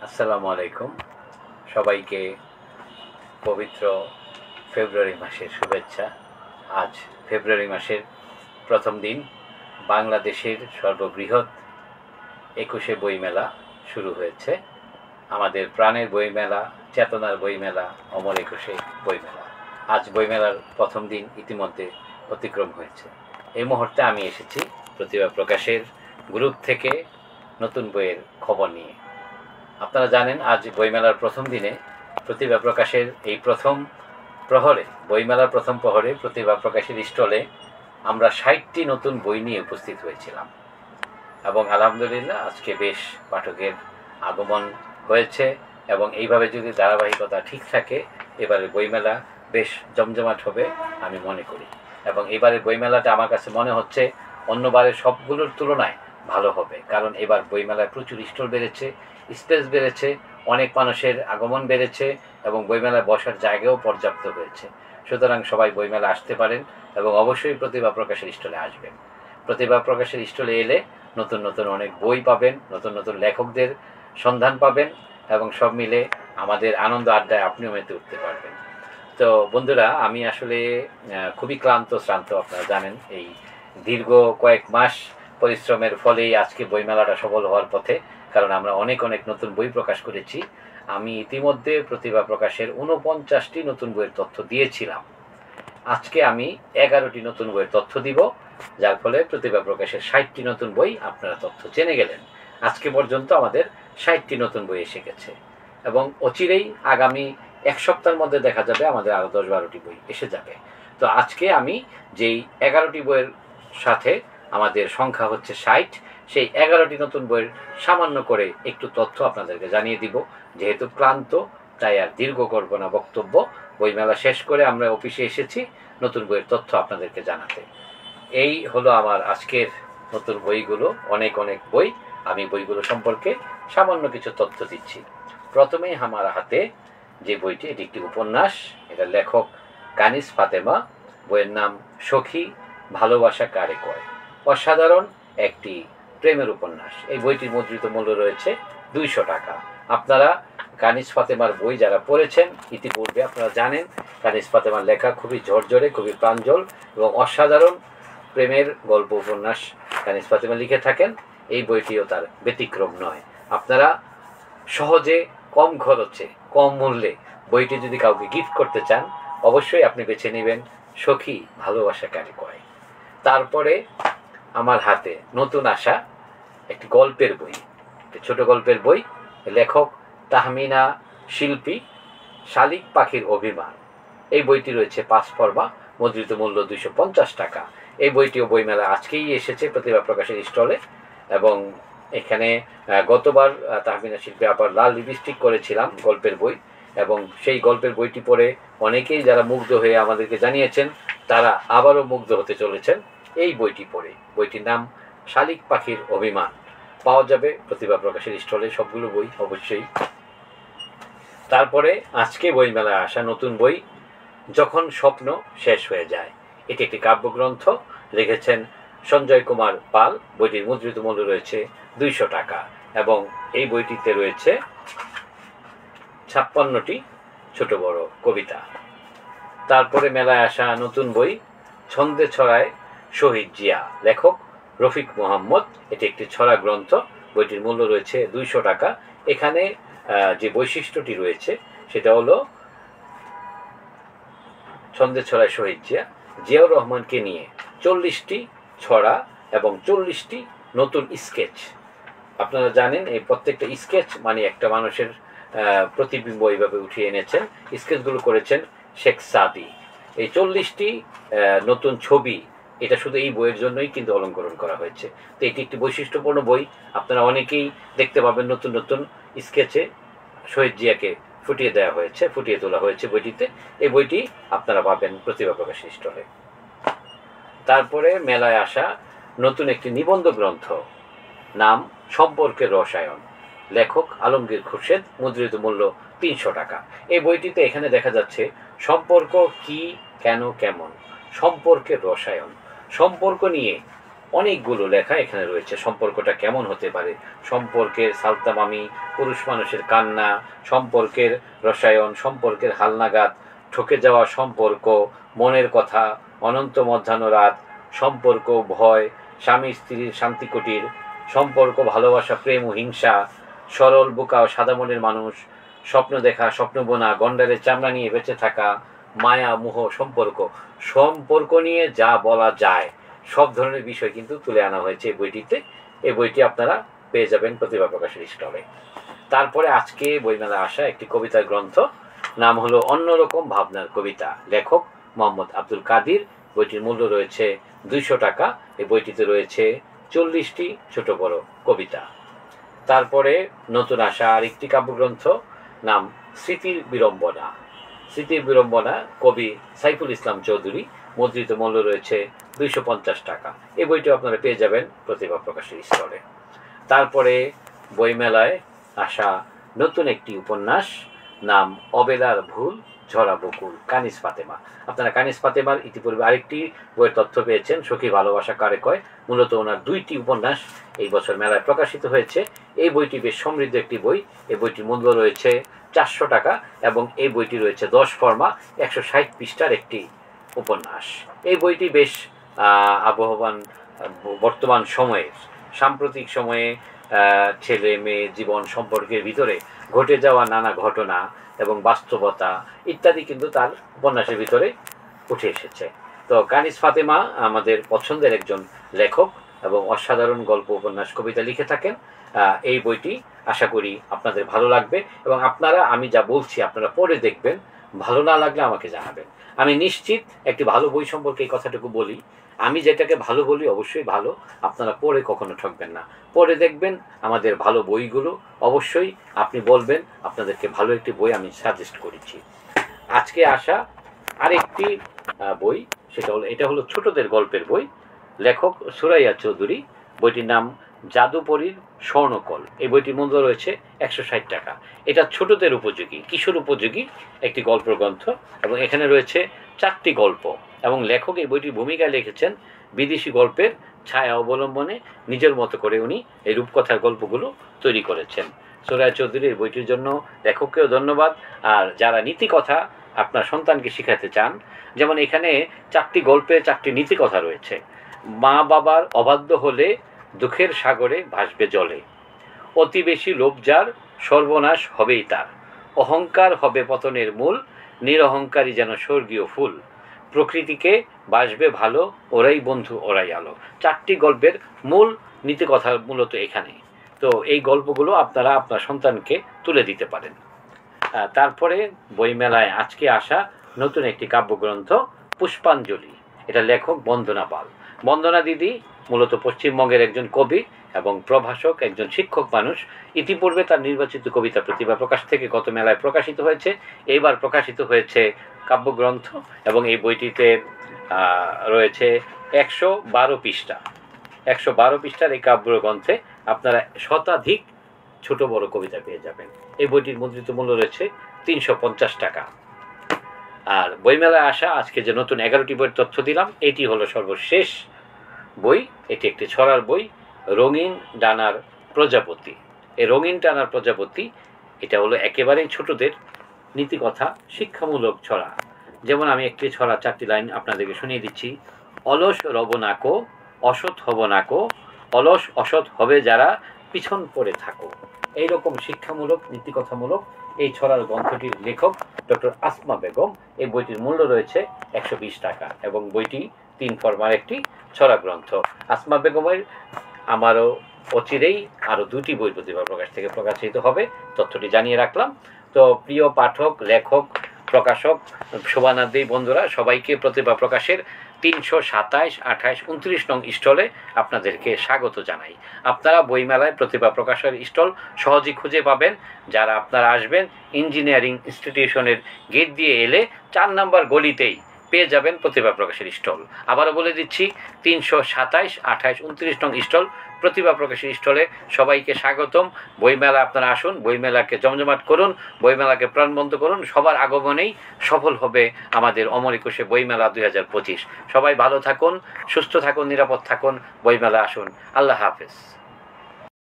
আসসালামু আলাইকুম। সবাইকে পবিত্র ফেব্রুয়ারি মাসের শুভেচ্ছা। আজ ফেব্রুয়ারি মাসের প্রথম দিন। বাংলাদেশের সর্ববৃহৎ ২১শে বইমেলা শুরু হয়েছে। আমাদের প্রাণের বইমেলা, চেতনার বইমেলা, অমর ২১শে বইমেলা। আজ বইমেলার প্রথম দিন ইতিমধ্যে অতিক্রম হয়েছে। এই মুহূর্তে আমি এসেছি প্রতিভা প্রকাশের গ্রুপ থেকে নতুন বইয়ের খবর নিয়ে। আপনারা জানেন, আজ বইমেলার প্রথম দিনে প্রতিভা প্রকাশের এই প্রথম প্রহরে, বইমেলার প্রথম প্রহরে প্রতিভা প্রকাশের স্টলে আমরা ৬০টি নতুন বই নিয়ে উপস্থিত হয়েছিলাম এবং আলহামদুলিল্লাহ আজকে বেশ পাঠকের আগমন হয়েছে এবং এইভাবে যদি ধারাবাহিকতা ঠিক থাকে এবারের বইমেলা বেশ জমজমাট হবে আমি মনে করি। এবং এবারের বইমেলাটা আমার কাছে মনে হচ্ছে অন্যবারের সবগুলোর তুলনায় ভালো হবে, কারণ এবার বইমেলায় প্রচুর স্টল বেড়েছে, স্পেস বেড়েছে, অনেক মানুষের আগমন বেড়েছে এবং বইমেলায় বসার জায়গাও পর্যাপ্ত হয়েছে। সুতরাং সবাই বইমেলা আসতে পারেন এবং অবশ্যই প্রতিভা প্রকাশের স্টলে আসবেন। প্রতিভা প্রকাশের স্টলে এলে নতুন নতুন অনেক বই পাবেন, নতুন নতুন লেখকদের সন্ধান পাবেন এবং সব মিলে আমাদের আনন্দ আড্ডায় আপনিও মেতে উঠতে পারবেন। তো বন্ধুরা, আমি আসলে খুবই শ্রান্ত। আপনারা জানেন, এই দীর্ঘ কয়েক মাস পরিশ্রমের ফলেই আজকে বইমেলাটা সফল হওয়ার পথে, কারণ আমরা অনেক নতুন বই প্রকাশ করেছি। আমি ইতিমধ্যে প্রতিভা প্রকাশের ৪৯টি নতুন বইয়ের তথ্য দিয়েছিলাম। আজকে আমি ১১টি নতুন বইয়ের তথ্য দিব, যার ফলে প্রতিভা প্রকাশের ৬০টি নতুন বই আপনারা তথ্য জেনে গেলেন। আজকে পর্যন্ত আমাদের ৬০টি নতুন বই এসে গেছে এবং অচিরেই আগামী এক সপ্তাহের মধ্যে দেখা যাবে আমাদের আরও ১০-১২টি বই এসে যাবে। তো আজকে আমি যেই ১১টি বইয়ের সাথে আমাদের সংখ্যা হচ্ছে ৬০, সেই ১১টি নতুন বইয়ের সামান্য করে একটু তথ্য আপনাদেরকে জানিয়ে দিব। যেহেতু ক্লান্ত, তাই আর দীর্ঘ করব না বক্তব্য। বইমেলা শেষ করে আমরা অফিসে এসেছি নতুন বইয়ের তথ্য আপনাদেরকে জানাতে। এই হলো আমার আজকের নতুন বইগুলো, অনেক বই। আমি বইগুলো সম্পর্কে সামান্য কিছু তথ্য দিচ্ছি। প্রথমেই আমার হাতে যে বইটি, এটি একটি উপন্যাস। এটা লেখক কানিজ ফাতেমা। বইয়ের নাম সখী, ভালোবাসা কারে কয়। অসাধারণ একটি প্রেমের উপন্যাস। এই বইটির মুদ্রিত মূল্য রয়েছে ২০০ টাকা। আপনারা কানিজ ফাতেমার বই যারা পড়েছেন ইতিপূর্বে, আপনারা জানেন কানিজ ফাতেমার লেখা খুবই ঝরঝরে, খুবই প্রাঞ্জল এবং অসাধারণ প্রেমের গল্প উপন্যাস কানিজ ফাতেমা লিখে থাকেন। এই বইটিও তার ব্যতিক্রম নয়। আপনারা সহজে, কম খরচে, কম মূল্যে বইটি যদি কাউকে গিফট করতে চান, অবশ্যই আপনি বেছে নেবেন সখী, ভালোবাসা কারে কয়। তারপরে আমার হাতে নতুন আসা একটি গল্পের বই, একটি ছোট গল্পের বই। লেখক তাহমিনা শিল্পী, শালিক পাখির অভিমান। এই বইটি রয়েছে ৫ পর্বা, মুদ্রিত মূল্য ২৫০ টাকা। এই বইটিও বইমেলা আজকেই এসেছে প্রতিভা প্রকাশের স্টলে এবং এখানে গতবার তাহমিনা শিল্পী আবার লাল লিপস্টিক করেছিলাম গল্পের বই এবং সেই গল্পের বইটি পড়ে অনেকেই যারা মুগ্ধ হয়ে আমাদেরকে জানিয়েছেন তারা আবারও মুগ্ধ হতে চলেছেন এই বইটি পড়ে। বইটির নাম শালিক পাখির অভিমান। পাওয়া যাবে প্রতিভা প্রকাশের স্টলে সবগুলো বই অবশ্যই। তারপরে আজকে বইমেলায় আসা নতুন বই যখন স্বপ্ন শেষ হয়ে যায়। এটি একটি কাব্যগ্রন্থ, লিখেছেন সঞ্জয় কুমার পাল। বইটির মুদ্রিত মূল্য রয়েছে ২০০ টাকা এবং এই বইটিতে রয়েছে ৫৬টি ছোট বড় কবিতা। তারপরে মেলায় আসা নতুন বই ছন্দে ছড়ায় শহীদ জিয়া, লেখক রফিক মোহাম্মদ। এটি একটি ছড়া গ্রন্থ। বইটির মূল্য রয়েছে ২০০ টাকা। এখানে যে বৈশিষ্ট্যটি রয়েছে সেটা হলো ছন্দে ছড়ায় শহীদ জিয়া, জিয়াউর রহমানকে নিয়ে ৪০টি ছড়া এবং ৪০টি নতুন স্কেচ। আপনারা জানেন এই প্রত্যেকটা স্কেচ মানে একটা মানুষের প্রতিবিম্ব এইভাবে উঠিয়ে এনেছেন। স্কেচগুলো করেছেন শেখ সাদি। এই ৪০টি নতুন ছবি, এটা শুধু এই বইয়ের জন্যই কিন্তু অলঙ্করণ করা হয়েছে। তো এটি একটি বৈশিষ্ট্যপূর্ণ বই। আপনারা অনেকেই দেখতে পাবেন নতুন নতুন স্কেচে শহীদ জিয়াকে ফুটিয়ে তোলা হয়েছে বইটিতে। এই বইটি আপনারা পাবেন প্রতিভা প্রকাশের স্টলে। তারপরে মেলায় আসা নতুন একটি নিবন্ধ গ্রন্থ, নাম সম্পর্কের রসায়ন, লেখক আলমগীর খুরশেদ। মুদ্রিত মূল্য ৩০০ টাকা। এই বইটিতে এখানে দেখা যাচ্ছে সম্পর্ক কি, কেন, কেমন, সম্পর্কের রসায়ন। সম্পর্ক নিয়ে অনেকগুলো লেখা এখানে রয়েছে। সম্পর্কটা কেমন হতে পারে, সম্পর্কের সালতামামি, পুরুষ মানুষের কান্না, সম্পর্কের রসায়ন, সম্পর্কের হালনাগাদ, ঠকে যাওয়া সম্পর্ক, মনের কথা, অনন্ত মধ্যাহ্ন রাত, সম্পর্ক, ভয়, স্বামী স্ত্রীর শান্তিকুটির, সম্পর্ক, ভালোবাসা, প্রেম ও হিংসা, সরল বোকা ও সাদা মনের মানুষ, স্বপ্ন দেখা, স্বপ্ন বোনা, গন্ডারের চামড়া নিয়ে বেঁচে থাকা, মায়া মোহ, সম্পর্ক নিয়ে যা বলা যায় সব ধরনের বিষয় কিন্তু তুলে আনা হয়েছে এই বইটিতে। এই বইটি আপনারা পেয়ে যাবেন প্রতিভা প্রকাশের স্টলে। তারপরে আজকে বইমেলা আসা একটি কবিতার গ্রন্থ, নাম হলো অন্যরকম ভাবনার কবিতা, লেখক মোহাম্মদ আব্দুল কাদির। বইটির মূল্য রয়েছে 200 টাকা। এই বইটিতে রয়েছে 40টি ছোট বড় কবিতা। তারপরে নতুন আসা আরেকটি কাব্যগ্রন্থ, নাম স্মৃতির বিড়ম্বনা। স্মৃতির বিড়ম্বনা, কবি সাইফুল ইসলাম চৌধুরী, মুদ্রিত মূল্য রয়েছে 250 টাকা। এই বইটি আপনারা পেয়ে যাবেন প্রতিভা প্রকাশের স্টলে। তারপরে বইমেলায় আসা নতুন একটি উপন্যাস, নাম অবেলার ভুল ঝরা বকুল, কানিজ ফাতেমা। আপনারা কানিজ ফাতেমার ইতিপূর্বে আরেকটি বইয়ের তথ্য পেয়েছেন, সখী ভালোবাসা কারে কয়। মূলত ওনার 2টি উপন্যাস এই বছর মেলায় প্রকাশিত হয়েছে। এই বইটি বেশ সমৃদ্ধ একটি বই। এই বইটির মূল্য রয়েছে 400 টাকা এবং এই বইটি রয়েছে 10 ফর্মা 160 পৃষ্ঠার একটি উপন্যাস। এই বইটি বেশ আবহমান বর্তমান সময়ে, সাম্প্রতিক সময়ে ছেলে মেয়ে জীবন সম্পর্কের ভিতরে ঘটে যাওয়া নানা ঘটনা এবং বাস্তবতা ইত্যাদি কিন্তু তার উপন্যাসের ভিতরে উঠে এসেছে। তো কানিজ ফাতেমা আমাদের পছন্দের একজন লেখক এবং অসাধারণ গল্প, উপন্যাস, কবিতা লিখে থাকেন। এই বইটি আশা করি আপনাদের ভালো লাগবে এবং আপনারা, আমি যা বলছি আপনারা পড়ে দেখবেন, ভালো না লাগলে আমাকে জানাবেন। আমি নিশ্চিত একটি ভালো বই সম্পর্কে এই কথাটুকু বলি, আমি যেটাকে ভালো বলি অবশ্যই ভালো, আপনারা পড়ে কখনো ঠকবেন না। পড়ে দেখবেন আমাদের ভালো বইগুলো, অবশ্যই আপনি বলবেন আপনাদেরকে ভালো একটি বই আমি সাজেস্ট করেছি। আজকে আসা আরেকটি বই, এটা হলো ছোটদের গল্পের বই, লেখক সুরাইয়া চৌধুরী। বইটির নাম জাদুপরীর স্বর্ণকল। এই বইটির মূল্য রয়েছে 160 টাকা। এটা ছোটদের উপযোগী, কিশোর উপযোগী একটি গল্প গ্রন্থ এবং এখানে রয়েছে 4টি গল্প এবং লেখক এই বইটির ভূমিকায় লিখেছেন বিদেশি গল্পের ছায়া অবলম্বনে নিজের মতো করে উনি এই রূপকথার গল্পগুলো তৈরি করেছেন। সুরাইয়া চৌধুরীর বইটির জন্য লেখককেও ধন্যবাদ। আর যারা নীতিকথা আপনার সন্তানকে শেখাতে চান, যেমন এখানে 4টি গল্পে 4টি নীতিকথা রয়েছে। মা বাবার অবাধ্য হলে দুঃখের সাগরে ভাসবে জলে, অতি বেশি লোভ যার সর্বনাশ হবেই তার, অহংকার হবে পতনের মূল, নিরহংকারী যেন স্বর্গীয় ফুল, প্রকৃতিকে বাসবে ভালো, ওরাই বন্ধু ওরাই আলো। 4টি গল্পের মূল নীতিকথা মূলত এখানে। তো এই গল্পগুলো আপনারা আপনার সন্তানকে তুলে দিতে পারেন। তারপরে বইমেলায় আজকে আসা নতুন একটি কাব্যগ্রন্থ, পুষ্পাঞ্জলি। এটা লেখক বন্দনা পাল। বন্দনা দিদি মূলত পশ্চিমবঙ্গের একজন কবি এবং প্রভাষক, একজন শিক্ষক মানুষ। ইতিপূর্বে তার নির্বাচিত কবিতা প্রতিভা প্রকাশ থেকে গত মেলায় প্রকাশিত হয়েছে। এইবার প্রকাশিত হয়েছে কাব্যগ্রন্থ এবং এই বইটিতে রয়েছে 112 পৃষ্ঠা। 112 পৃষ্ঠার এই কাব্যগ্রন্থে আপনারা শতাধিক ছোট বড় কবিতা পেয়ে যাবেন। এই বইটির মুদ্রিত মূল্য রয়েছে 350 টাকা। আর বইমেলায় আসা আজকে যে নতুন 11টি বইয়ের তথ্য দিলাম, এটি হলো সর্বশেষ বই। এটি একটি ছড়ার বই, রঙিন ডানার প্রজাপতি। এই রঙিন ডানার প্রজাপতি এটা হলো একেবারেই ছোটদের নীতিকথা, শিক্ষামূলক ছড়া। যেমন আমি একটি ছড়া 4টি লাইন আপনাদেরকে শুনিয়ে দিচ্ছি। অলস রব নাকো, অসৎ হব নাকো, অলস অসৎ হবে যারা, পিছন পড়ে থাকো। এইরকম শিক্ষামূলক, নীতিকথামূলক এই ছড়ার গ্রন্থটির লেখক ডক্টর আসমা বেগম। এই বইটির মূল্য রয়েছে 120 টাকা এবং বইটি 3 ফর্মার একটি ছড়া গ্রন্থ। আসমা বেগমের আমারও অচিরেই আরও 2টি বই প্রতিভা প্রকাশ থেকে প্রকাশিত হবে, তথ্যটি জানিয়ে রাখলাম। তো প্রিয় পাঠক, লেখক, প্রকাশক, শোভানার্থী বন্ধুরা, সবাইকে প্রতিভা প্রকাশের 327, 28, 29 নং স্টলে আপনাদেরকে স্বাগত জানাই। আপনারা বইমেলায় প্রতিভা প্রকাশের স্টল সহজেই খুঁজে পাবেন। যারা আপনারা আসবেন, ইঞ্জিনিয়ারিং ইনস্টিটিউশনের গেট দিয়ে এলে 4 নম্বর গলিতেই পেয়ে যাবেন প্রতিভা প্রকাশের স্টল। আবারও বলে দিচ্ছি, 327, 28, 29 নং স্টল প্রতিভা প্রকাশের স্টলে সবাইকে স্বাগতম। বইমেলা আপনারা আসুন, বইমেলাকে জমজমাট করুন, বইমেলাকে প্রাণবন্ত করুন। সবার আগমনেই সফল হবে আমাদের অমর একুশে বইমেলা 2025। সবাই ভালো থাকুন, সুস্থ থাকুন, নিরাপদ থাকুন, বইমেলা আসুন। আল্লাহ হাফেজ।